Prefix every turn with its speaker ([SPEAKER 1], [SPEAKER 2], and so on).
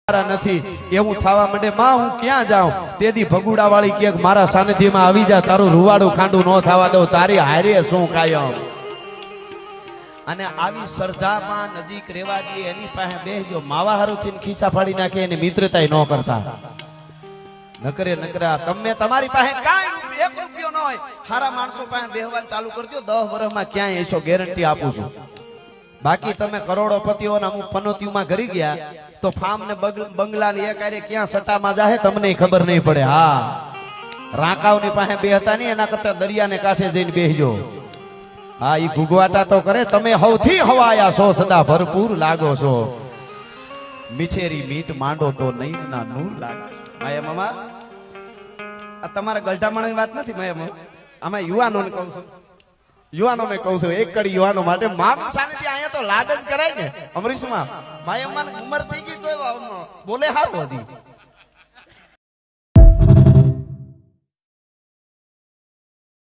[SPEAKER 1] નથી એવું થવા માંડે માં હું ક્યાં જાઉં તેથી ભગુડા વાળી કે મારા સાનિધ્યમાં આવી જા તારું રૂવાડું ખાંડું ન થવા દઉં તારી હારે શું કાયમ અને આવી શ્રદ્ધામાં નજીક રહેવા દે એની પાસે બેસજો માવા હારુથી ખિસ્સા ફાડી નાખે એની મિત્રતા ન કરતા નકરે નકરા તમે તમારી પાસે કાંઈ એક રૂપિયો ન હોય સારા માણસો પાસે બેહવાનું ચાલુ કરજો 10 વર્ષમાં ક્યાંય એસો ગેરંટી આપું છું બાકી તમે કરોડોપતિઓના અમુક પનોતીઓમાં ઘરી ગયા તો ફાર્મ ને બંગલા ની એકારે ક્યાં સટામાં જાહે તમને ખબર નહીં પડે હા રાકાવની પાસે બે હતા નહીં એના કરતા દરિયાને કાંઠે જઈને બેસજો હા ઈ ભૂગવાટા તો કરે તમે સૌથી હવાયા છો સદા ભરપૂર લાગો છો મીઠેરી મીઠ માંડો તો નહીં ના નૂર લાગે માયા મામા આ તમારા ગલઢામણ વાત નથી માયા મામા આમાં યુવાનોને કહું છું યુવાનોને કહું છું એક કડી યુવાનો માટે માનું સાનિધ્ય અહીંયા તો લાડ જ કરાય ને અમરીશમાં માયા ઉંમર થઈ ગઈ તો બોલે હારું હજી